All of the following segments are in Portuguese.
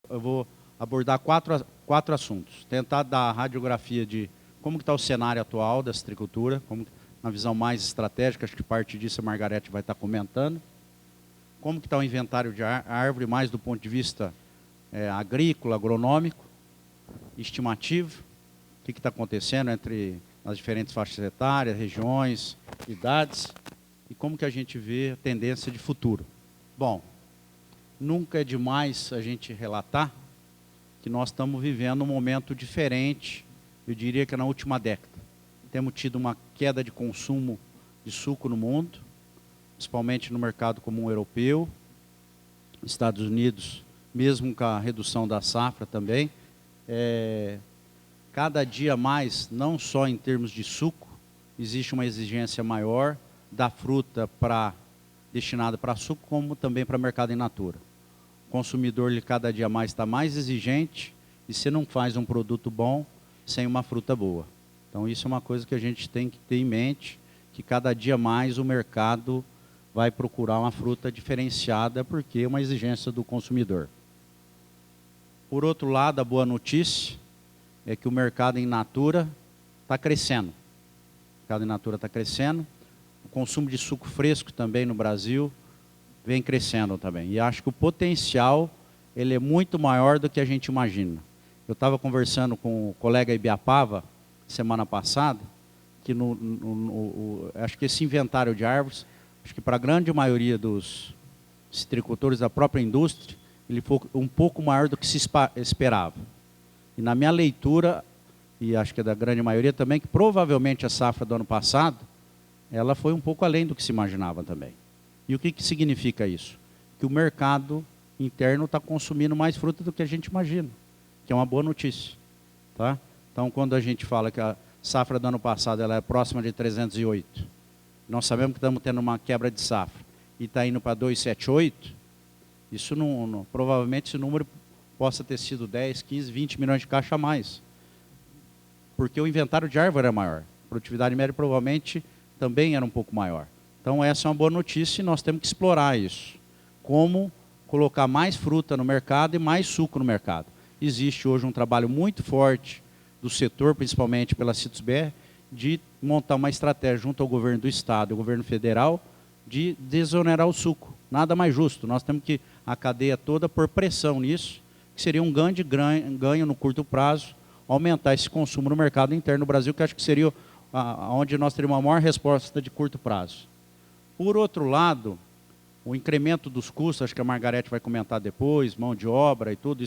eu vou abordar quatro assuntos. Tentar dar a radiografia de como está o cenário atual da citricultura, na visão mais estratégica, acho que parte disso a Margarete vai estar comentando. Como que está o inventário de árvore, mais do ponto de vista agrícola, agronômico, estimativo, o que está acontecendo entre as diferentes faixas etárias, regiões, idades, e como que a gente vê a tendência de futuro. Bom, nunca é demais a gente relatar que nós estamos vivendo um momento diferente, eu diria que na última década. Temos tido uma queda de consumo de suco no mundo, principalmente no mercado comum europeu, Estados Unidos, mesmo com a redução da safra também. Cada dia mais, não só em termos de suco, existe uma exigência maior da fruta destinada para suco, como também para mercado in natura. O consumidor, ele, cada dia mais está mais exigente, e você não faz um produto bom sem uma fruta boa. Então isso é uma coisa que a gente tem que ter em mente, que cada dia mais o mercado vai procurar uma fruta diferenciada, porque é uma exigência do consumidor. Por outro lado, a boa notícia é que o mercado in natura está crescendo. O mercado in natura está crescendo. O consumo de suco fresco também no Brasil vem crescendo também. E acho que o potencial ele é muito maior do que a gente imagina. Eu estava conversando com o colega Ibiapava, semana passada, que acho que esse inventário de árvores, acho que para a grande maioria dos citricultores da própria indústria, ele foi um pouco maior do que se esperava. E na minha leitura, e acho que é da grande maioria também, que provavelmente a safra do ano passado, ela foi um pouco além do que se imaginava também. E o que significa isso? Que o mercado interno está consumindo mais fruta do que a gente imagina, que é uma boa notícia. Tá? Então, quando a gente fala que a safra do ano passado ela é próxima de 308, nós sabemos que estamos tendo uma quebra de safra, e está indo para 278, isso provavelmente esse número possa ter sido 10, 15, 20 milhões de caixa a mais. Porque o inventário de árvore é maior. A produtividade média provavelmente também era um pouco maior. Então essa é uma boa notícia e nós temos que explorar isso. Como colocar mais fruta no mercado e mais suco no mercado. Existe hoje um trabalho muito forte do setor, principalmente pela Citrus-BR, de montar uma estratégia junto ao governo do estado e ao governo federal de desonerar o suco. Nada mais justo. Nós temos que a cadeia toda pôr pressão nisso, que seria um ganho no curto prazo, aumentar esse consumo no mercado interno do Brasil, que acho que seria onde nós teríamos uma maior resposta de curto prazo. Por outro lado, o incremento dos custos, acho que a Margarete vai comentar depois, mão de obra e tudo,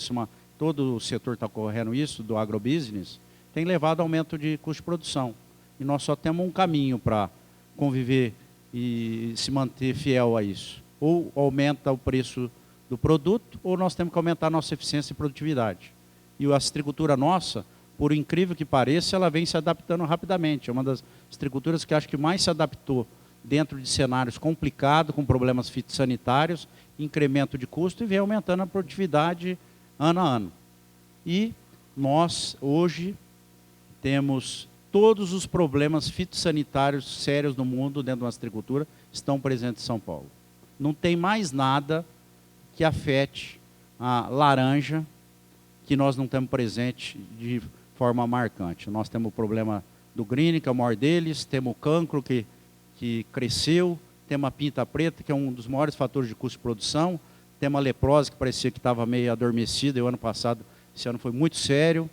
todo o setor está correndo isso, do agrobusiness, tem levado ao aumento de custo de produção. E nós só temos um caminho para conviver e se manter fiel a isso. Ou aumenta o preço do produto, ou nós temos que aumentar a nossa eficiência e produtividade. E a citricultura nossa, por incrível que pareça, ela vem se adaptando rapidamente. É uma das citriculturas que acho que mais se adaptou dentro de cenários complicados, com problemas fitossanitários, incremento de custo, e vem aumentando a produtividade ano a ano. E nós, hoje, temos todos os problemas fitossanitários sérios no mundo, dentro da citricultura, estão presentes em São Paulo. Não tem mais nada que afete a laranja que nós não temos presente de forma marcante. Nós temos o problema do green, que é o maior deles, temos o cancro, que cresceu, temos a pinta preta, que é um dos maiores fatores de custo de produção, temos a leprose, que parecia que estava meio adormecida, e o ano passado, esse ano foi muito sério.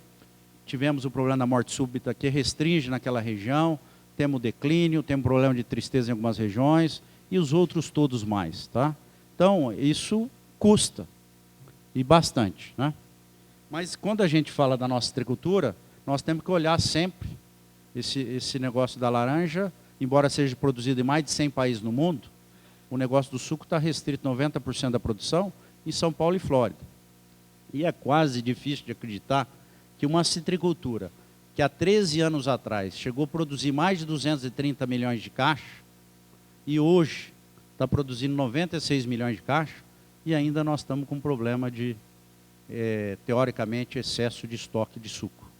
Tivemos o problema da morte súbita, que restringe naquela região, temos o declínio, temos problema de tristeza em algumas regiões, e os outros todos mais. Tá? Então, isso custa, e bastante. Né? Mas quando a gente fala da nossa citricultura, nós temos que olhar sempre esse negócio da laranja, embora seja produzido em mais de 100 países no mundo, o negócio do suco está restrito 90% da produção em São Paulo e Flórida. E é quase difícil de acreditar que uma citricultura que há 13 anos atrás chegou a produzir mais de 230 milhões de caixas e hoje está produzindo 96 milhões de caixas e ainda nós estamos com um problema de, teoricamente, excesso de estoque de suco.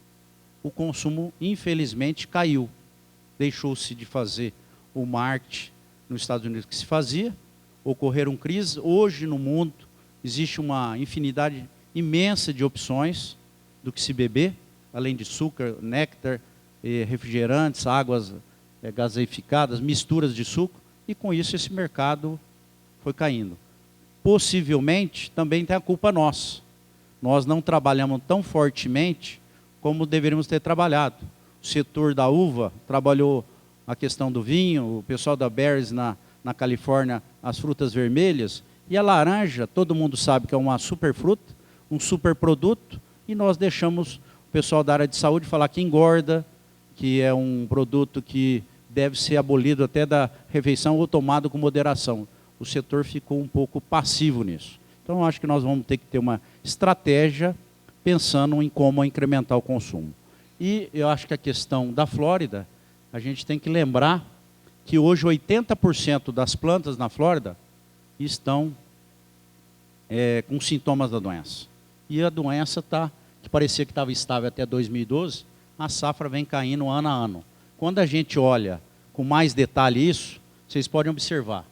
O consumo, infelizmente, caiu. Deixou-se de fazer o marketing nos Estados Unidos que se fazia, ocorreram crises. Hoje, no mundo, existe uma infinidade imensa de opções do que se beber, além de açúcar, néctar, refrigerantes, águas gaseificadas, misturas de suco, e com isso esse mercado foi caindo. Possivelmente também tem a culpa nossa. Nós não trabalhamos tão fortemente como deveríamos ter trabalhado. O setor da uva trabalhou a questão do vinho, o pessoal da Berries na Califórnia, as frutas vermelhas, e a laranja, todo mundo sabe que é uma super fruta, um super produto, e nós deixamos o pessoal da área de saúde falar que engorda, que é um produto que deve ser abolido até da refeição ou tomado com moderação. O setor ficou um pouco passivo nisso. Então, eu acho que nós vamos ter que ter uma estratégia pensando em como incrementar o consumo. E eu acho que a questão da Flórida, a gente tem que lembrar que hoje 80% das plantas na Flórida estão com sintomas da doença. E a doença que parecia que estava estável até 2012, a safra vem caindo ano a ano. Quando a gente olha com mais detalhe isso, vocês podem observar.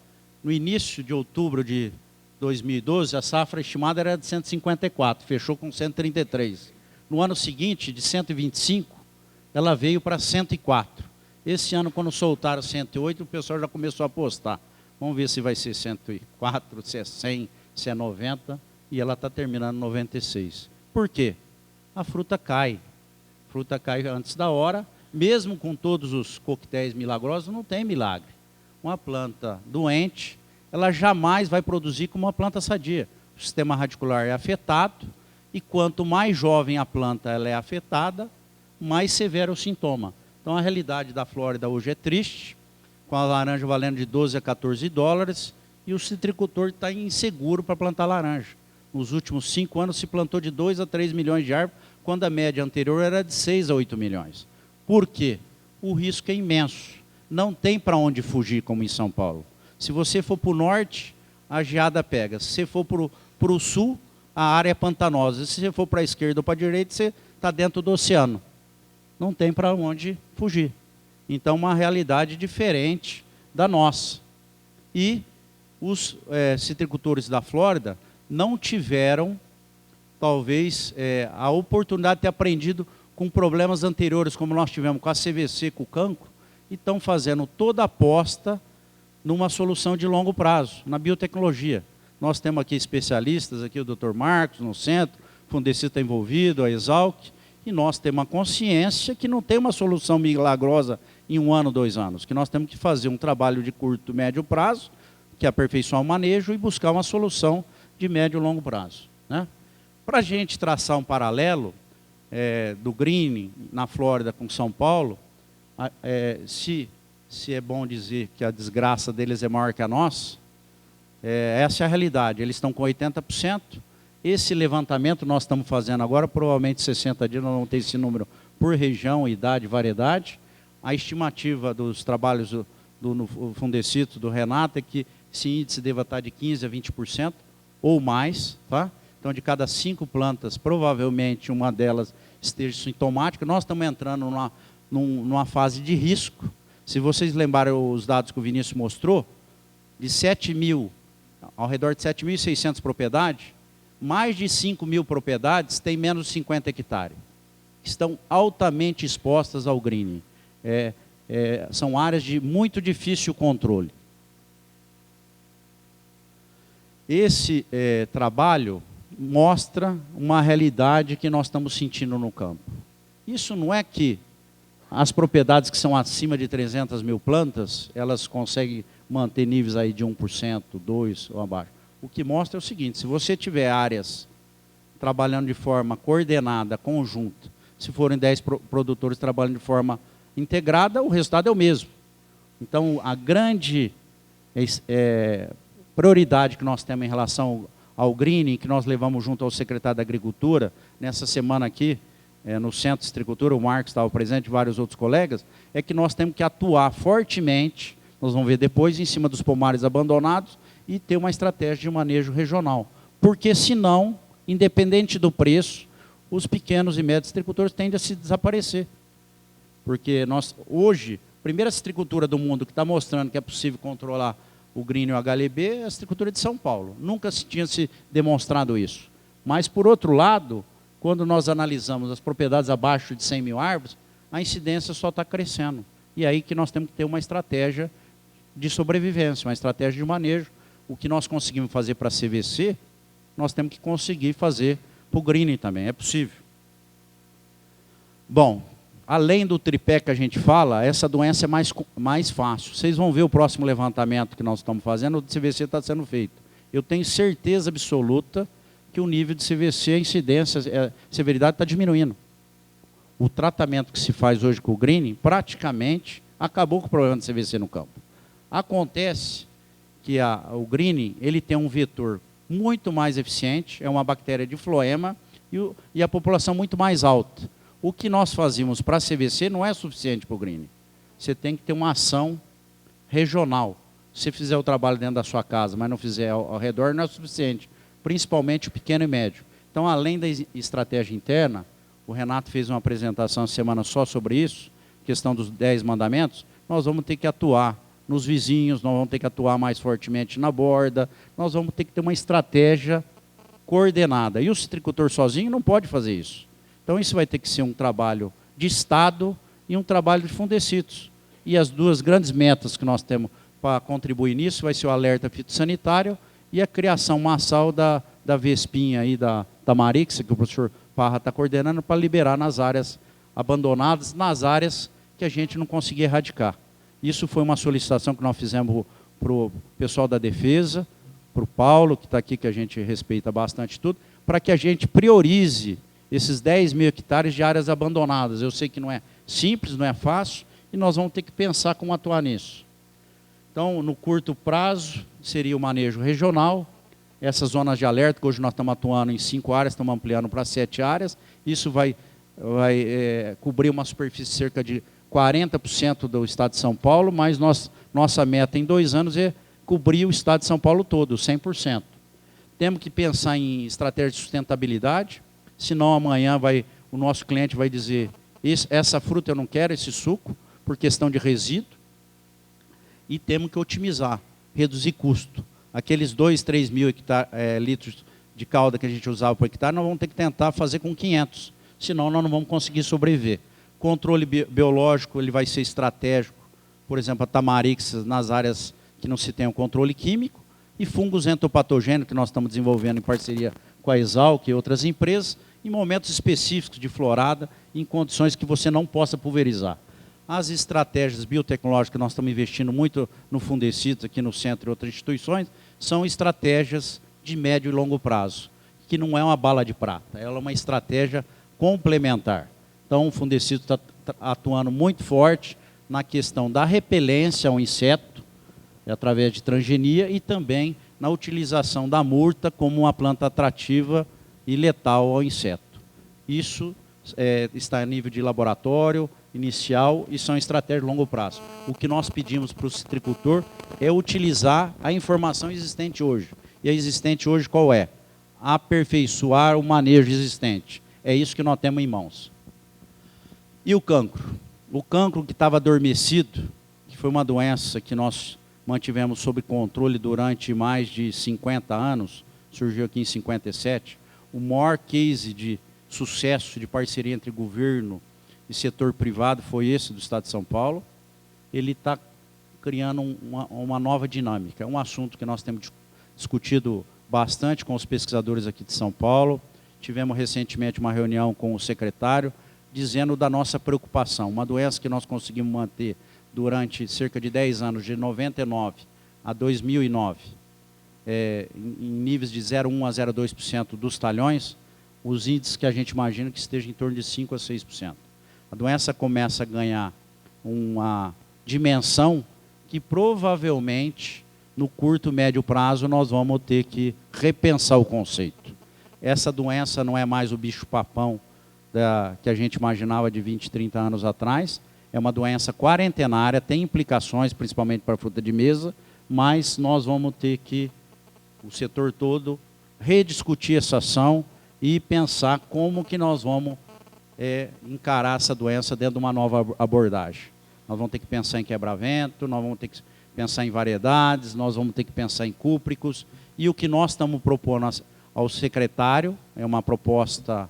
No início de outubro de 2012, a safra estimada era de 154, fechou com 133. No ano seguinte, de 125, ela veio para 104. Esse ano, quando soltaram 108, o pessoal já começou a apostar. Vamos ver se vai ser 104, se é 100, se é 90, e ela está terminando 96. Por quê? A fruta cai. A fruta cai antes da hora, mesmo com todos os coquetéis milagrosos, não tem milagre. Uma planta doente, ela jamais vai produzir como uma planta sadia. O sistema radicular é afetado, e quanto mais jovem a planta ela é afetada, mais severo o sintoma. Então a realidade da Flórida hoje é triste, com a laranja valendo de 12 a 14 dólares, e o citricultor está inseguro para plantar laranja. Nos últimos 5 anos se plantou de 2 a 3 milhões de árvores, quando a média anterior era de 6 a 8 milhões. Por quê? O risco é imenso. Não tem para onde fugir, como em São Paulo. Se você for para o norte, a geada pega. Se você for para o sul, a área é pantanosa. Se você for para a esquerda ou para a direita, você está dentro do oceano. Não tem para onde fugir. Então, uma realidade diferente da nossa. E os citricultores da Flórida não tiveram, talvez, a oportunidade de ter aprendido com problemas anteriores, como nós tivemos com a CVC, com o cancro, e estão fazendo toda a aposta numa solução de longo prazo, na biotecnologia. Nós temos aqui especialistas, aqui o Dr. Marcos, no centro, o Fundecito está envolvido, a Exalc, e nós temos uma consciência que não tem uma solução milagrosa em 1 ano, 2 anos, que nós temos que fazer um trabalho de curto, médio prazo, que é aperfeiçoar o manejo e buscar uma solução de médio e longo prazo, né? Para a gente traçar um paralelo do greening na Flórida com São Paulo, se é bom dizer que a desgraça deles é maior que a nossa, essa é a realidade. Eles estão com 80%. Esse levantamento nós estamos fazendo agora, provavelmente 60 dias, nós vamos ter esse número por região, idade, variedade. A estimativa dos trabalhos do Fundecito, do Renato, é que esse índice deva estar de 15% a 20% ou mais, tá? Então, de cada 5 plantas, provavelmente uma delas esteja sintomática. Nós estamos entrando numa fase de risco. Se vocês lembrarem os dados que o Vinícius mostrou, de 7.000, ao redor de 7.600 propriedades, mais de 5.000 propriedades têm menos de 50 hectares. Estão altamente expostas ao greening. São áreas de muito difícil controle. Esse trabalho mostra uma realidade que nós estamos sentindo no campo. Isso não é que as propriedades que são acima de 300 mil plantas, elas conseguem manter níveis aí de 1%, 2% ou abaixo. O que mostra é o seguinte: se você tiver áreas trabalhando de forma coordenada, conjunta, se forem 10 produtores trabalhando de forma integrada, o resultado é o mesmo. Então, a grande prioridade que nós temos em relação ao greening, que nós levamos junto ao secretário da Agricultura, nessa semana aqui, no Centro de Citricultura, o Marcos estava presente, vários outros colegas, é que nós temos que atuar fortemente, nós vamos ver depois, em cima dos pomares abandonados, e ter uma estratégia de manejo regional. Porque, senão, independente do preço, os pequenos e médios citricultores tendem a se desaparecer. Porque nós, hoje, a primeira citricultura do mundo que está mostrando que é possível controlar o greening e o HLB é a citricultura de São Paulo. Nunca tinha se demonstrado isso. Mas, por outro lado, quando nós analisamos as propriedades abaixo de 100 mil árvores, a incidência só está crescendo. E aí que nós temos que ter uma estratégia de sobrevivência, uma estratégia de manejo. O que nós conseguimos fazer para a CVC, nós temos que conseguir fazer para o greening também, é possível. Bom, além do tripé que a gente fala, essa doença é mais fácil. Vocês vão ver o próximo levantamento que nós estamos fazendo, o de CVC está sendo feito. Eu tenho certeza absoluta que o nível de CVC, a incidência, a severidade está diminuindo. O tratamento que se faz hoje com o greening, praticamente, acabou com o problema de CVC no campo. Acontece que o greening, ele tem um vetor muito mais eficiente, é uma bactéria de floema, e a população muito mais alta. O que nós fazíamos para a CVC não é suficiente para o greening. Você tem que ter uma ação regional. Se você fizer o trabalho dentro da sua casa, mas não fizer ao redor, não é suficiente. Principalmente o pequeno e médio. Então, além da estratégia interna, o Renato fez uma apresentação essa semana só sobre isso, questão dos 10 mandamentos, nós vamos ter que atuar nos vizinhos, nós vamos ter que atuar mais fortemente na borda, nós vamos ter que ter uma estratégia coordenada. E o citricultor sozinho não pode fazer isso. Então, isso vai ter que ser um trabalho de Estado e um trabalho de Fundecitos. E as duas grandes metas que nós temos para contribuir nisso vai ser o alerta fitossanitário e a criação massal da Vespinha aí, da Marix, que o professor Parra está coordenando, para liberar nas áreas abandonadas, nas áreas que a gente não conseguia erradicar. Isso foi uma solicitação que nós fizemos para o pessoal da defesa, para o Paulo, que está aqui, que a gente respeita bastante tudo, para que a gente priorize esses 10 mil hectares de áreas abandonadas. Eu sei que não é simples, não é fácil, e nós vamos ter que pensar como atuar nisso. Então, no curto prazo, seria o manejo regional, essas zonas de alerta, que hoje nós estamos atuando em 5 áreas, estamos ampliando para 7 áreas, isso vai cobrir uma superfície de cerca de 40% do estado de São Paulo, mas nossa meta em 2 anos é cobrir o estado de São Paulo todo, 100%. Temos que pensar em estratégia de sustentabilidade, senão amanhã o nosso cliente vai dizer, essa fruta eu não quero, esse suco, por questão de resíduo, e temos que otimizar, reduzir custo. Aqueles 2, 3 mil litros de calda que a gente usava por hectare, nós vamos ter que tentar fazer com 500, senão nós não vamos conseguir sobreviver. Controle biológico, ele vai ser estratégico, por exemplo, a Tamarix nas áreas que não se tem o controle químico, e fungos entopatogênicos que nós estamos desenvolvendo em parceria com a Exalc e outras empresas, em momentos específicos de florada, em condições que você não possa pulverizar. As estratégias biotecnológicas que nós estamos investindo muito no Fundecitos, aqui no centro e outras instituições, são estratégias de médio e longo prazo, que não é uma bala de prata, ela é uma estratégia complementar. Então, o Fundecitos está atuando muito forte na questão da repelência ao inseto, através de transgenia, e também na utilização da murta como uma planta atrativa e letal ao inseto. Isso está a nível de laboratório, inicial, e são estratégias de longo prazo. O que nós pedimos para o citricultor é utilizar a informação existente hoje. E a existente hoje qual é? Aperfeiçoar o manejo existente. É isso que nós temos em mãos. E o cancro? O cancro que estava adormecido, que foi uma doença que nós mantivemos sob controle durante mais de 50 anos, surgiu aqui em 57, o maior case de sucesso de parceria entre governo e setor privado foi esse do Estado de São Paulo. Ele está criando uma nova dinâmica. É um assunto que nós temos discutido bastante com os pesquisadores aqui de São Paulo. Tivemos recentemente uma reunião com o secretário, dizendo da nossa preocupação. Uma doença que nós conseguimos manter durante cerca de 10 anos, de 99 a 2009, em níveis de 0,1% a 0,2% dos talhões, os índices que a gente imagina que esteja em torno de 5% a 6%. A doença começa a ganhar uma dimensão que provavelmente, no curto e médio prazo, nós vamos ter que repensar o conceito. Essa doença não é mais o bicho-papão que a gente imaginava de 20, 30 anos atrás, é uma doença quarentenária, tem implicações, principalmente para a fruta de mesa, mas nós vamos ter que, o setor todo, rediscutir essa ação e pensar como que nós vamos encarar essa doença dentro de uma nova abordagem. Nós vamos ter que pensar em quebra-vento, nós vamos ter que pensar em variedades, nós vamos ter que pensar em cúpricos, e o que nós estamos propondo ao secretário, é uma proposta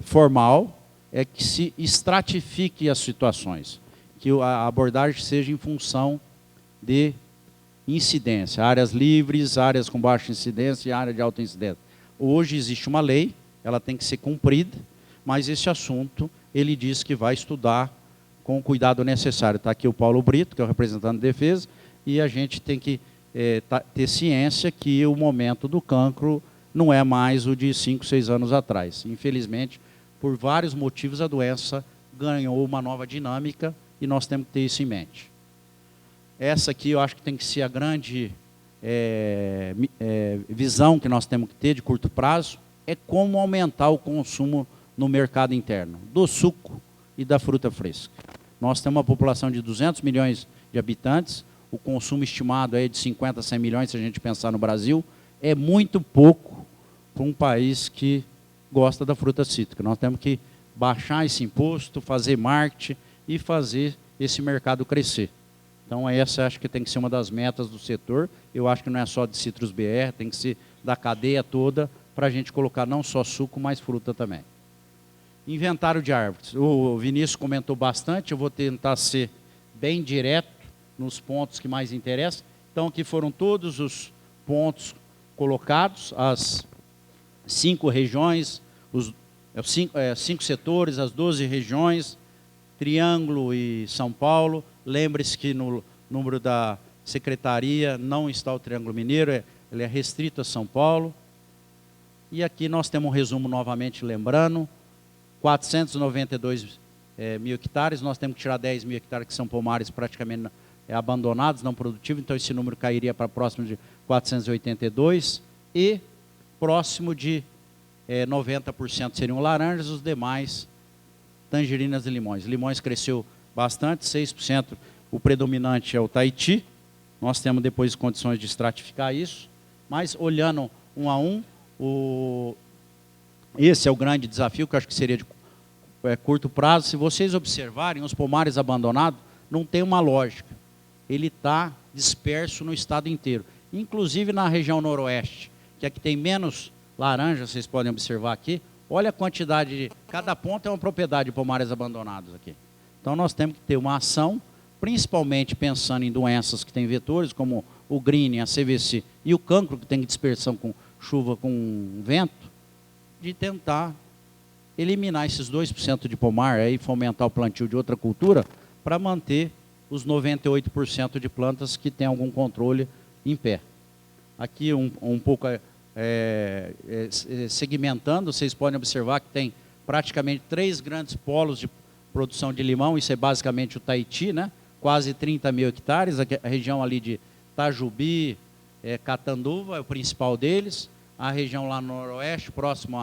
formal, é que se estratifique as situações, que a abordagem seja em função de incidência, áreas livres, áreas com baixa incidência e área de alta incidência. Hoje existe uma lei, ela tem que ser cumprida, mas esse assunto ele diz que vai estudar com o cuidado necessário. Está aqui o Paulo Brito, que é o representante de defesa, e a gente tem que ter ciência que o momento do cancro não é mais o de 5, 6 anos atrás. Infelizmente, por vários motivos, a doença ganhou uma nova dinâmica e nós temos que ter isso em mente. Essa aqui eu acho que tem que ser a grande visão que nós temos que ter de curto prazo, é como aumentar o consumo no mercado interno, do suco e da fruta fresca. Nós temos uma população de 200 milhões de habitantes, o consumo estimado é de 50 a 100 milhões, se a gente pensar no Brasil, é muito pouco para um país que gosta da fruta cítrica. Nós temos que baixar esse imposto, fazer marketing e fazer esse mercado crescer. Então, essa acho que tem que ser uma das metas do setor. Eu acho que não é só de Citrus BR, tem que ser da cadeia toda, para a gente colocar não só suco, mas fruta também. Inventário de árvores. O Vinícius comentou bastante, eu vou tentar ser bem direto nos pontos que mais interessam. Então, aqui foram todos os pontos colocados, as 5 regiões, os 5 setores, as 12 regiões, Triângulo e São Paulo. Lembre-se que no número da secretaria não está o Triângulo Mineiro, ele é restrito a São Paulo. E aqui nós temos um resumo novamente, lembrando, 492 mil hectares, nós temos que tirar 10 mil hectares que são pomares praticamente abandonados, não produtivos, então esse número cairia para próximo de 482 e próximo de 90% seriam laranjas, os demais tangerinas e limões. Limões cresceu bastante, 6%, o predominante é o Tahiti, nós temos depois condições de estratificar isso, mas olhando um a um, esse é o grande desafio, que eu acho que seria de curto prazo. Se vocês observarem, os pomares abandonados não tem uma lógica. Ele está disperso no estado inteiro, inclusive na região noroeste, que é que tem menos laranja, vocês podem observar aqui. Olha a quantidade de... Cada ponto é uma propriedade de pomares abandonados aqui. Então nós temos que ter uma ação, principalmente pensando em doenças que têm vetores, como o green, a CVC e o cancro, que tem dispersão com chuva, com vento, de tentar eliminar esses 2% de pomar e fomentar o plantio de outra cultura para manter os 98% de plantas que têm algum controle em pé. Aqui um pouco segmentando, vocês podem observar que tem praticamente 3 grandes polos de produção de limão, isso é basicamente o Tahiti, né? Quase 30 mil hectares, a região ali de Tajubi, Catanduva é o principal deles, a região lá no noroeste, próximo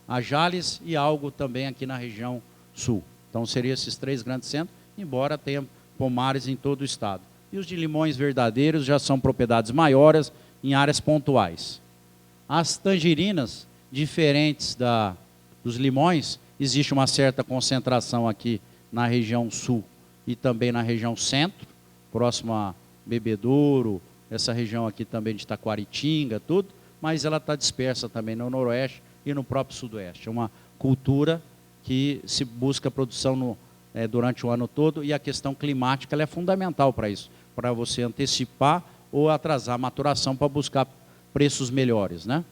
a Jales, e algo também aqui na região sul. Então seriam esses 3 grandes centros, embora tenha pomares em todo o estado. E os de limões verdadeiros já são propriedades maiores em áreas pontuais. As tangerinas, diferentes dos limões, existe uma certa concentração aqui na região sul e também na região centro, próximo a Bebedouro, essa região aqui também de Taquaritinga, tudo, mas ela está dispersa também no noroeste e no próprio sudoeste. É uma cultura que se busca produção durante o ano todo, e a questão climática ela é fundamental para isso, para você antecipar ou atrasar a maturação para buscar preços melhores, né?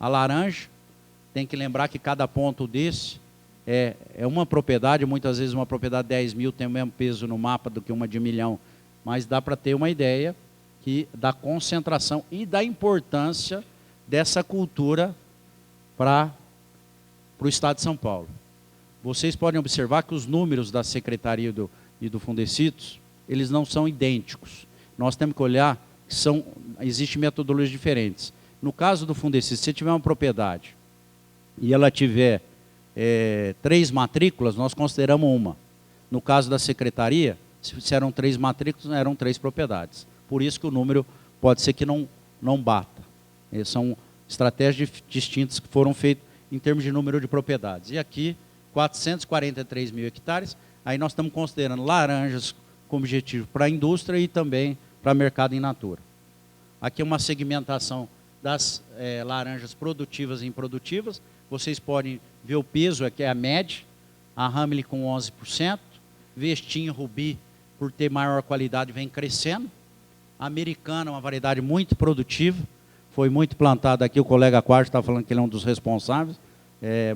A laranja, tem que lembrar que cada ponto desse é uma propriedade, muitas vezes uma propriedade de 10 mil tem o mesmo peso no mapa do que uma de 1 milhão, mas dá para ter uma ideia da concentração e da importância dessa cultura para o estado de São Paulo. Vocês podem observar que os números da Secretaria e do Fundecitos, eles não são idênticos. Nós temos que olhar que existem metodologias diferentes. No caso do Fundecitos, se você tiver uma propriedade e ela tiver 3 matrículas, nós consideramos uma. No caso da Secretaria, se eram 3 matrículas, eram 3 propriedades. Por isso que o número pode ser que não bata. São estratégias distintas que foram feitas em termos de número de propriedades. E aqui, 443 mil hectares, aí nós estamos considerando laranjas como objetivo para a indústria e também para mercado in natura. Aqui é uma segmentação das laranjas produtivas e improdutivas. Vocês podem ver o peso, aqui é a média, a Hamlin com 11%, Vestinho Rubi, por ter maior qualidade, vem crescendo. A Americana, uma variedade muito produtiva, foi muito plantada aqui, o colega Quarto estava falando que ele é um dos responsáveis,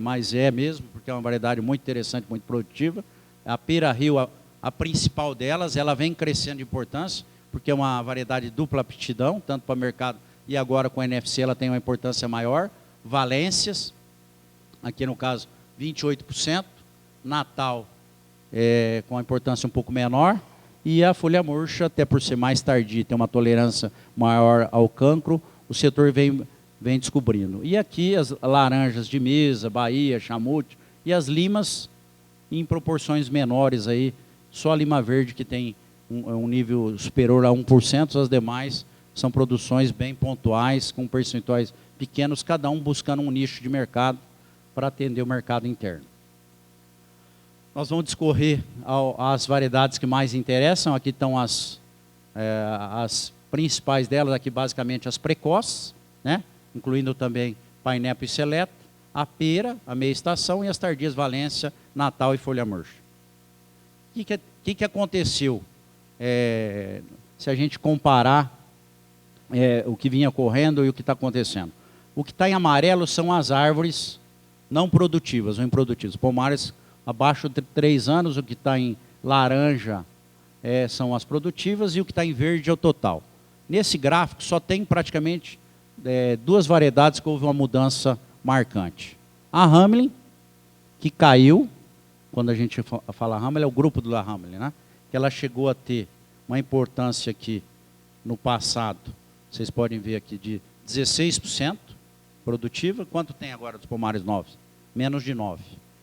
mas é mesmo, porque é uma variedade muito interessante, muito produtiva. A Pera Rio, a principal delas, ela vem crescendo de importância, porque é uma variedade dupla aptidão, tanto para o mercado e agora com a NFC ela tem uma importância maior. Valências, aqui no caso 28%, Natal com a importância um pouco menor, e a folha murcha, até por ser mais tardia, tem uma tolerância maior ao cancro, o setor vem descobrindo. E aqui as laranjas de mesa, Bahia, Chamute, e as limas em proporções menores, aí, só a lima verde que tem um nível superior a 1%, as demais são produções bem pontuais, com percentuais pequenos, cada um buscando um nicho de mercado para atender o mercado interno. Nós vamos discorrer as variedades que mais interessam. Aqui estão as principais delas, aqui basicamente as precoces, né? Incluindo também Pineapple e Seleta, a pera, a meia estação, e as tardias Valência, Natal e folha murcha. O que aconteceu? Se a gente comparar o que vinha correndo e o que está acontecendo. O que está em amarelo são as árvores não produtivas ou improdutivas, pomares abaixo de 3 anos. O que está em laranja são as produtivas, e o que está em verde é o total. Nesse gráfico só tem praticamente 2 variedades que houve uma mudança marcante. A Hamlin, que caiu, quando a gente fala Hamlin, é o grupo da Hamlin, né? Que ela chegou a ter uma importância aqui no passado, vocês podem ver aqui, de 16% produtiva. Quanto tem agora dos pomares novos? Menos de 9%.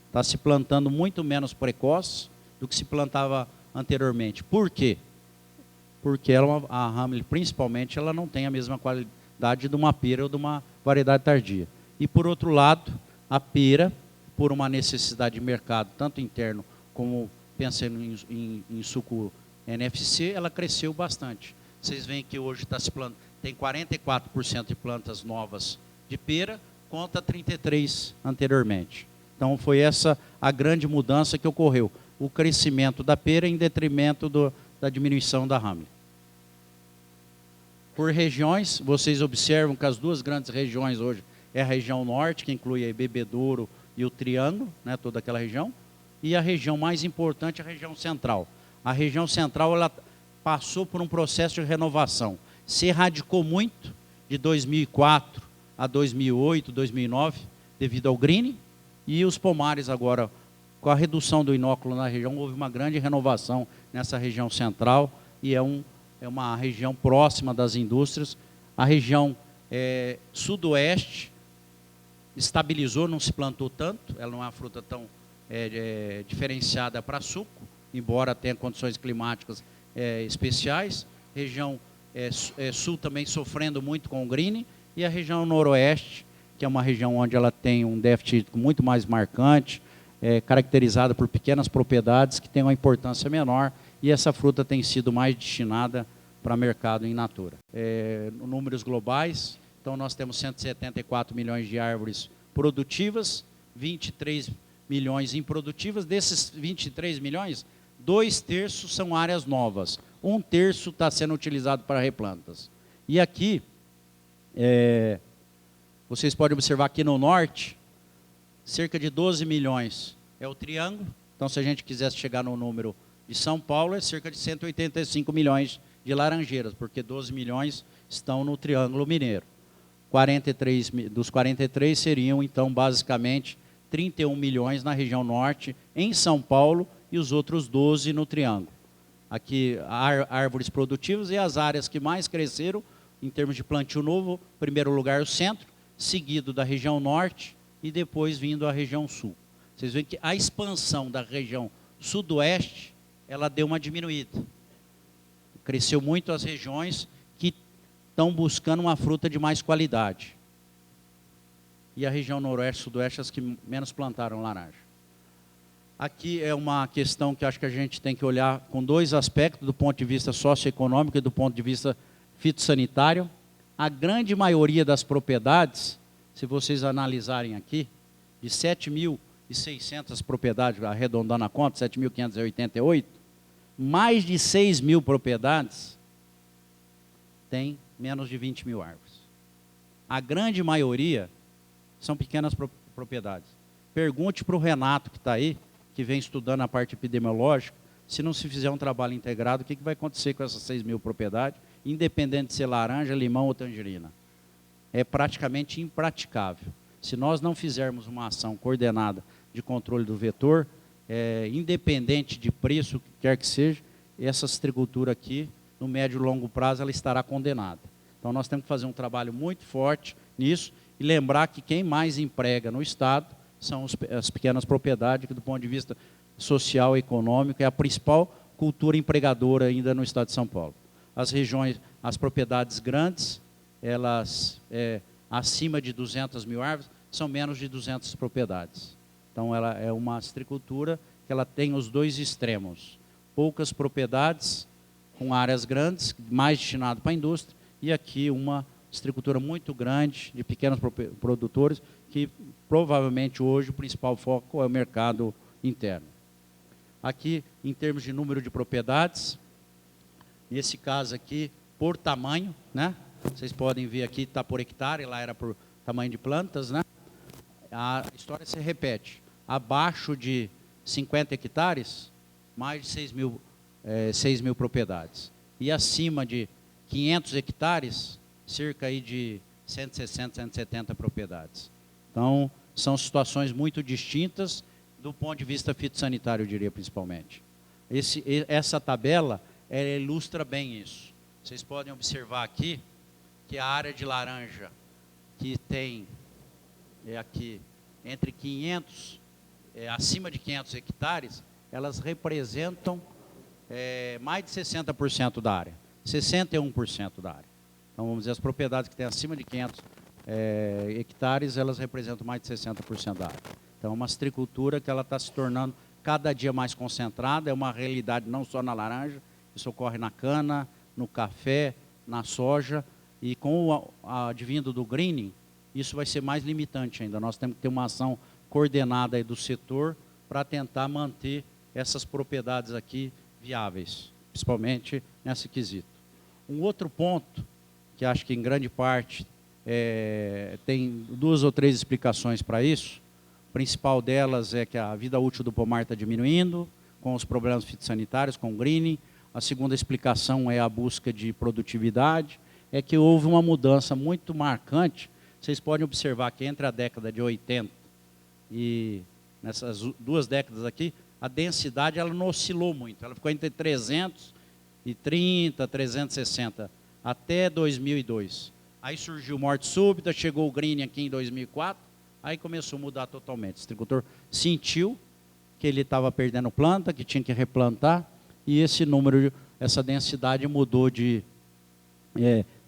Está se plantando muito menos precoce do que se plantava anteriormente. Por quê? Porque a Hamlin, principalmente, ela não tem a mesma qualidade de uma pera ou de uma variedade tardia. E, por outro lado, a pera, por uma necessidade de mercado, tanto interno como pensando em suco NFC, ela cresceu bastante. Vocês veem que hoje está se plantando, tem 44% de plantas novas de pera, contra 33% anteriormente. Então, foi essa a grande mudança que ocorreu. O crescimento da pera em detrimento da diminuição da Hamlin. Por regiões, vocês observam que as 2 grandes regiões hoje é a região norte, que inclui aí Bebedouro e o Triângulo, né, toda aquela região, e a região mais importante é a região central. A região central ela passou por um processo de renovação. Se erradicou muito de 2004 a 2008, 2009, devido ao greening, e os pomares agora, com a redução do inóculo na região, houve uma grande renovação nessa região central, e é uma região próxima das indústrias. A região sudoeste estabilizou, não se plantou tanto, ela não é uma fruta tão diferenciada para suco, embora tenha condições climáticas especiais. Região sul também sofrendo muito com o greening, e a região noroeste, que é uma região onde ela tem um déficit muito mais marcante, caracterizada por pequenas propriedades que têm uma importância menor, e essa fruta tem sido mais destinada para mercado in natura. Números globais, então nós temos 174 milhões de árvores produtivas, 23 milhões improdutivas. Desses 23 milhões, 2/3 são áreas novas, 1/3 está sendo utilizado para replantas. E aqui, vocês podem observar aqui no norte, cerca de 12 milhões é o Triângulo. Então, se a gente quisesse chegar no número de São Paulo, é cerca de 185 milhões de laranjeiras, porque 12 milhões estão no Triângulo Mineiro. Dos 43 seriam, então, basicamente, 31 milhões na região norte, em São Paulo, e os outros 12 no Triângulo. Aqui, árvores produtivas, e as áreas que mais cresceram, em termos de plantio novo, em primeiro lugar o centro, seguido da região norte, e depois vindo a região sul. Vocês veem que a expansão da região sudoeste, ela deu uma diminuída. Cresceu muito as regiões que estão buscando uma fruta de mais qualidade. E a região noroeste e sudoeste, as que menos plantaram laranja. Aqui é uma questão que acho que a gente tem que olhar com 2 aspectos, do ponto de vista socioeconômico e do ponto de vista fitossanitário. A grande maioria das propriedades, se vocês analisarem aqui, de 7.600 propriedades, arredondando a conta, 7.588, mais de 6.000 propriedades têm menos de 20 mil árvores. A grande maioria são pequenas propriedades. Pergunte para o Renato, que está aí, que vem estudando a parte epidemiológica, se não se fizer um trabalho integrado, o que vai acontecer com essas 6.000 propriedades, independente de ser laranja, limão ou tangerina? É praticamente impraticável. Se nós não fizermos uma ação coordenada de controle do vetor, independente de preço, que quer que seja, essa citricultura aqui, no médio e longo prazo, ela estará condenada. Então, nós temos que fazer um trabalho muito forte nisso e lembrar que quem mais emprega no Estado são as pequenas propriedades, que do ponto de vista social e econômico é a principal cultura empregadora ainda no Estado de São Paulo. As regiões, as propriedades grandes, elas acima de 200 mil árvores, são menos de 200 propriedades. Então, ela é uma citricultura que ela tem os dois extremos. Poucas propriedades com áreas grandes, mais destinado para a indústria, e aqui uma citricultura muito grande de pequenos produtores, que provavelmente hoje o principal foco é o mercado interno. Aqui, em termos de número de propriedades, nesse caso aqui, por tamanho, né? Vocês podem ver aqui, está por hectare, lá era por tamanho de plantas, né? A história se repete. Abaixo de 50 hectares, mais de 6 mil propriedades. E acima de 500 hectares, cerca aí de 160, 170 propriedades. Então, são situações muito distintas do ponto de vista fitossanitário, eu diria, principalmente. Essa tabela, ela ilustra bem isso. Vocês podem observar aqui que a área de laranja, que tem aqui entre 500, acima de 500 hectares, elas representam mais de 60% da área, 61% da área. Então, vamos dizer, as propriedades que têm acima de 500 hectares, elas representam mais de 60% da área. Então, é uma citricultura que ela está se tornando cada dia mais concentrada, é uma realidade não só na laranja, isso ocorre na cana, no café, na soja, e com o advindo do greening, isso vai ser mais limitante ainda. Nós temos que ter uma ação coordenada aí do setor para tentar manter essas propriedades aqui viáveis, principalmente nesse quesito. Um outro ponto, que acho que em grande parte tem 2 ou 3 explicações para isso. A principal delas é que a vida útil do pomar está diminuindo, com os problemas fitossanitários, com o greening. A segunda explicação é a busca de produtividade, é que houve uma mudança muito marcante. Vocês podem observar que entre a década de 80 e nessas 2 décadas aqui, a densidade ela não oscilou muito, ela ficou entre 330, 360, até 2002. Aí surgiu morte súbita, chegou o greening aqui em 2004, aí começou a mudar totalmente. O citricultor sentiu que ele estava perdendo planta, que tinha que replantar, e esse número, essa densidade mudou de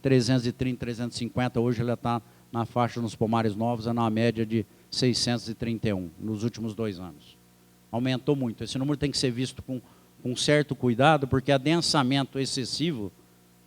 330, 350, hoje ela está na faixa nos pomares novos, é na média de 631, nos últimos 2 anos. Aumentou muito. Esse número tem que ser visto com certo cuidado, porque adensamento excessivo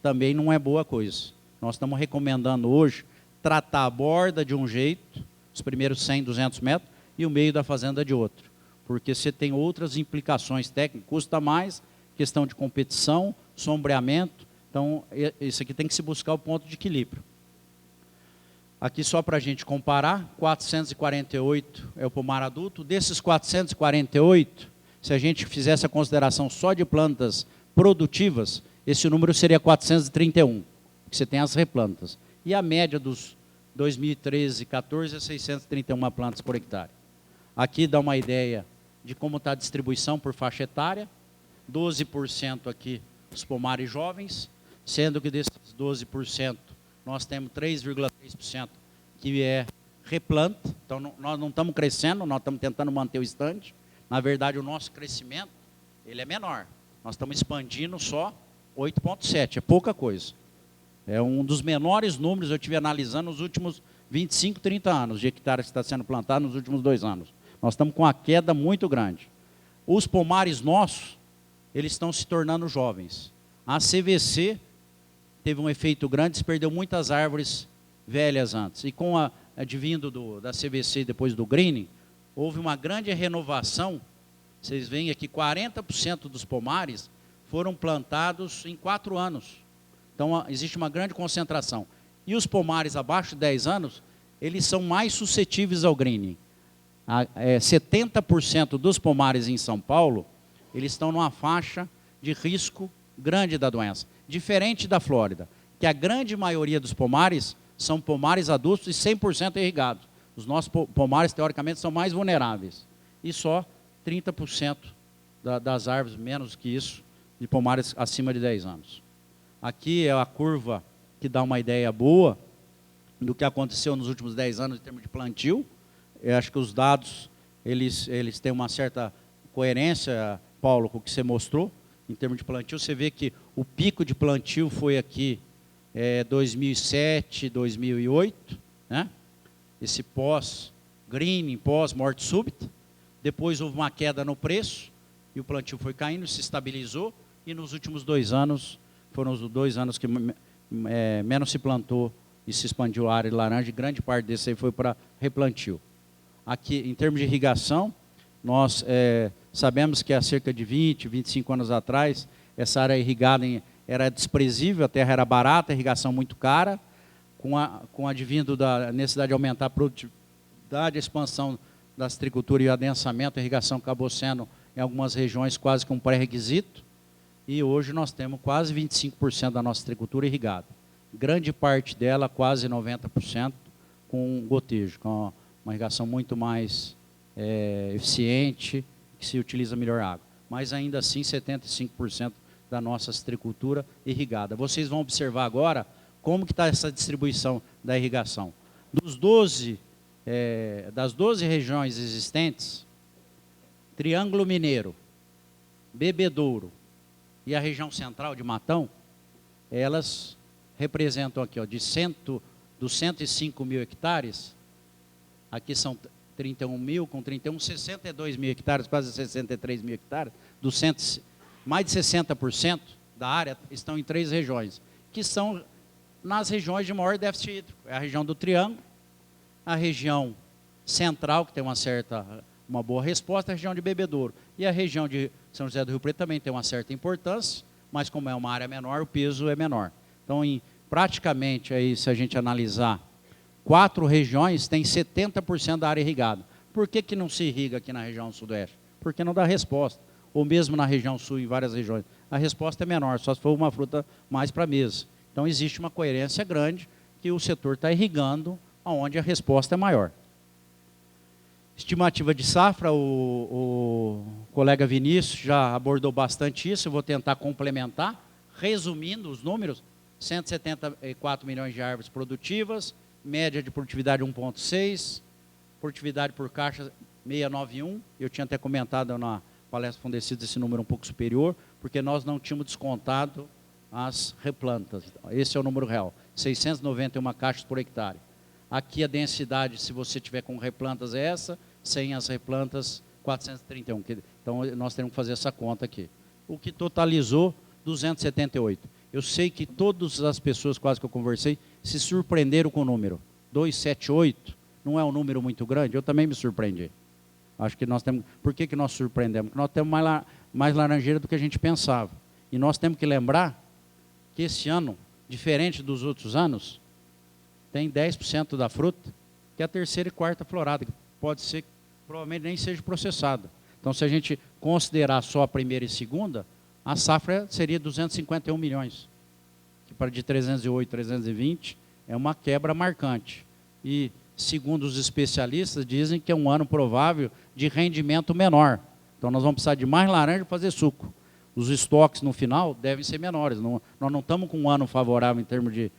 também não é boa coisa. Nós estamos recomendando hoje tratar a borda de um jeito, os primeiros 100, 200 metros, e o meio da fazenda de outro. Porque você tem outras implicações técnicas, custa mais, questão de competição, sombreamento. Então, isso aqui tem que se buscar o ponto de equilíbrio. Aqui só para a gente comparar, 448 é o pomar adulto. Desses 448, se a gente fizesse a consideração só de plantas produtivas, esse número seria 431, que você tem as replantas. E a média dos 2013 e 14 é 631 plantas por hectare. Aqui dá uma ideia de como está a distribuição por faixa etária. 12% aqui os pomares jovens, sendo que desses 12%, nós temos 3,3% que é replanta. Então, nós não estamos crescendo, nós estamos tentando manter o estande. Na verdade, o nosso crescimento ele é menor. Nós estamos expandindo só 8,7%, é pouca coisa. É um dos menores números, eu estive analisando nos últimos 25, 30 anos, de hectares que está sendo plantado nos últimos 2 anos. Nós estamos com uma queda muito grande. Os pomares nossos, eles estão se tornando jovens. A CVC teve um efeito grande, se perdeu muitas árvores velhas antes. E com a advindo da CVC depois do greening, houve uma grande renovação. Vocês veem aqui, 40% dos pomares foram plantados em 4 anos. Então, existe uma grande concentração. E os pomares abaixo de 10 anos, eles são mais suscetíveis ao greening. 70% dos pomares em São Paulo, eles estão numa faixa de risco grande da doença. Diferente da Flórida, que a grande maioria dos pomares são pomares adultos e 100% irrigados. Os nossos pomares, teoricamente, são mais vulneráveis. E só 30% das árvores, menos que isso, de pomares acima de 10 anos. Aqui é a curva que dá uma ideia boa do que aconteceu nos últimos 10 anos em termos de plantio. Eu acho que os dados, eles têm uma certa coerência, Paulo, com o que você mostrou, em termos de plantio. Você vê que o pico de plantio foi aqui 2007, 2008, né? Esse pós-greening, pós-morte súbita. Depois houve uma queda no preço, e o plantio foi caindo, se estabilizou, e nos últimos 2 anos, foram os 2 anos que menos se plantou e se expandiu a área de laranja, e grande parte desse aí foi para replantio. Aqui, em termos de irrigação, nós sabemos que há cerca de 20, 25 anos atrás, essa área irrigada era desprezível, a terra era barata, a irrigação muito cara, com o advindo da necessidade de aumentar a produtividade, a expansão da citricultura e o adensamento, a irrigação acabou sendo, em algumas regiões, quase que um pré-requisito, e hoje nós temos quase 25% da nossa citricultura irrigada. Grande parte dela, quase 90%, com gotejo, com uma irrigação muito mais eficiente, que se utiliza melhor água. Mas ainda assim, 75% da nossa citricultura irrigada. Vocês vão observar agora como que está essa distribuição da irrigação. Das 12 regiões existentes, Triângulo Mineiro, Bebedouro e a região central de Matão, elas representam aqui, ó, dos 105 mil hectares, aqui são 31 mil, com 31, 62 mil hectares, quase 63 mil hectares, mais de 60% da área estão em 3 regiões, que são nas regiões de maior déficit hídrico. É a região do Triângulo, a região central, que tem uma boa resposta, a região de Bebedouro. E a região de São José do Rio Preto também tem uma certa importância, mas como é uma área menor, o peso é menor. Então, praticamente, aí, se a gente analisar, 4 regiões tem 70% da área irrigada. Por que não se irriga aqui na região sudoeste? Porque não dá resposta. Ou mesmo na região sul, em várias regiões. A resposta é menor, só se for uma fruta mais para mesa. Então, existe uma coerência grande que o setor está irrigando onde a resposta é maior. Estimativa de safra, o colega Vinícius já abordou bastante isso, eu vou tentar complementar. Resumindo os números, 174 milhões de árvores produtivas, média de produtividade 1,6, produtividade por caixa 691, eu tinha até comentado na palestra Fundecidos esse número um pouco superior, porque nós não tínhamos descontado as replantas. Esse é o número real, 691 caixas por hectare. Aqui a densidade, se você tiver com replantas, é essa, sem as replantas, 431. Então, nós temos que fazer essa conta aqui. O que totalizou 278. Eu sei que todas as pessoas quase que eu conversei se surpreenderam com o número. 278 não é um número muito grande? Eu também me surpreendi. Acho que nós temos... Por que nós surpreendemos? Porque nós temos mais laranjeira do que a gente pensava. E nós temos que lembrar que esse ano, diferente dos outros anos, tem 10% da fruta, que é a terceira e quarta florada, que pode ser, provavelmente nem seja processada. Então, se a gente considerar só a primeira e segunda, a safra seria 251 milhões, que para de 308, 320, é uma quebra marcante. E, segundo os especialistas, dizem que é um ano provável de rendimento menor. Então, nós vamos precisar de mais laranja para fazer suco. Os estoques, no final, devem ser menores. Nós não estamos com um ano favorável em termos de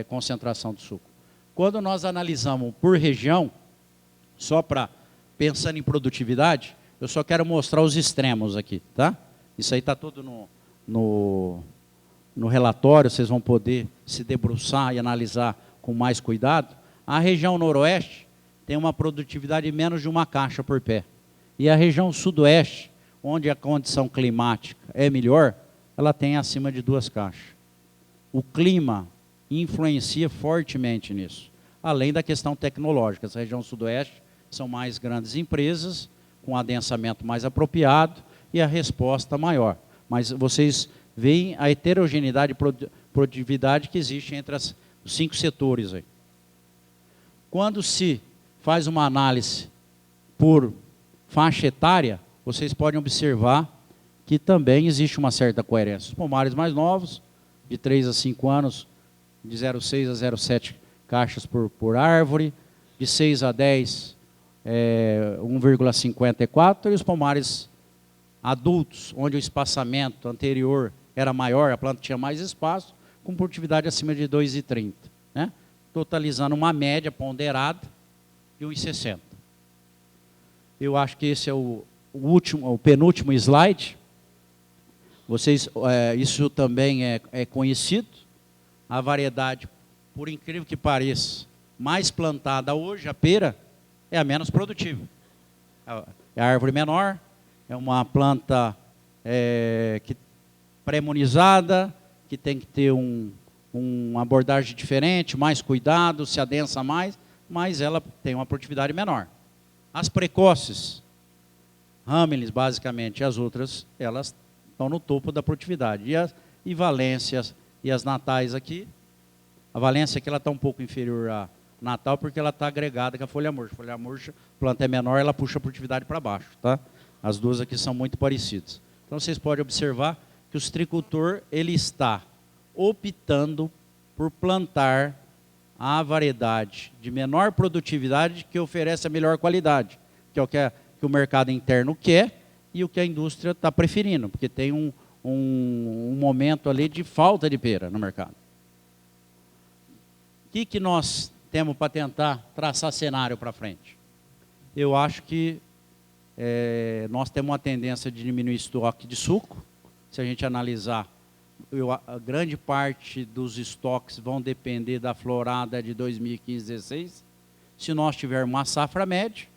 concentração de suco. Quando nós analisamos por região, só para pensando em produtividade, eu só quero mostrar os extremos aqui, tá? Isso aí está tudo no relatório, vocês vão poder se debruçar e analisar com mais cuidado. A região noroeste tem uma produtividade de menos de 1 caixa por pé. E a região sudoeste, onde a condição climática é melhor, ela tem acima de 2 caixas. o clima influencia fortemente nisso. Além da questão tecnológica, essa região sudoeste são mais grandes empresas, com adensamento mais apropriado e a resposta maior. Mas vocês veem a heterogeneidade de produtividade que existe entre os 5 setores aí. Quando se faz uma análise por faixa etária, vocês podem observar que também existe uma certa coerência. Os pomares mais novos, de 3 a 5 anos, de 0,6 a 0,7 caixas por árvore, de 6 a 10, 1,54, e os pomares adultos, onde o espaçamento anterior era maior, a planta tinha mais espaço, com produtividade acima de 2,30, né? Totalizando uma média ponderada de 1,60. Eu acho que esse é o penúltimo slide. Vocês, isso também é conhecido. A variedade, por incrível que pareça, mais plantada hoje, a pera, é a menos produtiva. É a árvore menor, é uma planta pré-imunizada, que tem que ter uma abordagem diferente, mais cuidado, se adensa mais, mas ela tem uma produtividade menor. As precoces, Hamelins basicamente, e as outras, elas estão no topo da produtividade. E valências e as natais aqui, a valência aqui ela está um pouco inferior à natal, porque ela está agregada com a folha murcha. A folha murcha, a planta é menor, ela puxa a produtividade para baixo. Tá? As duas aqui são muito parecidas. Então vocês podem observar que o citricultor ele está optando por plantar a variedade de menor produtividade que oferece a melhor qualidade, que é o que o mercado interno quer e o que a indústria está preferindo, porque tem um momento ali de falta de pera no mercado. O que nós temos para tentar traçar cenário para frente? Eu acho que nós temos uma tendência de diminuir o estoque de suco. Se a gente analisar, a grande parte dos estoques vão depender da florada de 2015-16. Se nós tivermos uma safra média,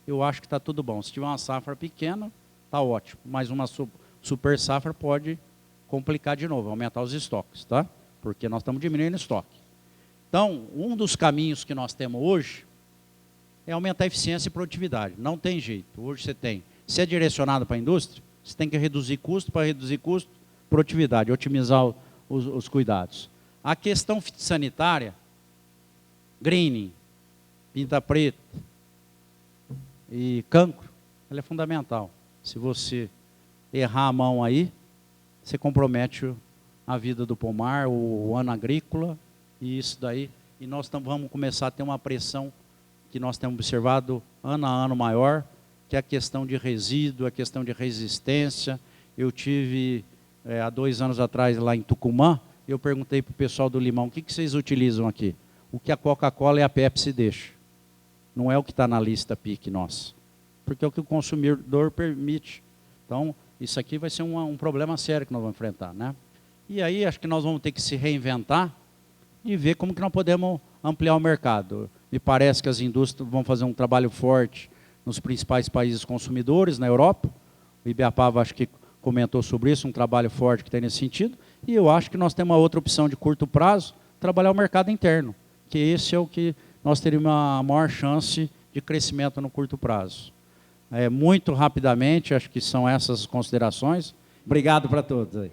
eu acho que está tudo bom. Se tiver uma safra pequena, está ótimo. Mas uma super safra pode complicar de novo, aumentar os estoques, tá? Porque nós estamos diminuindo o estoque. Então, um dos caminhos que nós temos hoje é aumentar a eficiência e produtividade. Não tem jeito. Hoje você tem, se é direcionado para a indústria, você tem que reduzir custo, para reduzir custo, produtividade, otimizar os cuidados. A questão fitossanitária, greening, pinta preta e cancro, ela é fundamental. Se você errar a mão aí, você compromete a vida do pomar, o ano agrícola, e isso daí. E nós vamos começar a ter uma pressão que nós temos observado ano a ano maior, que é a questão de resíduo, a questão de resistência. Eu tive, há 2 anos atrás, lá em Tucumã, eu perguntei para o pessoal do limão, o que vocês utilizam aqui? O que a Coca-Cola e a Pepsi deixam. Não é o que está na lista PIC nossa, porque é o que o consumidor permite. Então, isso aqui vai ser um problema sério que nós vamos enfrentar, né? E aí, acho que nós vamos ter que se reinventar e ver como que nós podemos ampliar o mercado. Me parece que as indústrias vão fazer um trabalho forte nos principais países consumidores, na Europa. O Ibiapava, acho que comentou sobre isso, um trabalho forte que tem nesse sentido. E eu acho que nós temos uma outra opção de curto prazo, trabalhar o mercado interno, que esse é o que nós teríamos a maior chance de crescimento no curto prazo. Muito rapidamente, acho que são essas considerações. Obrigado para todos aí.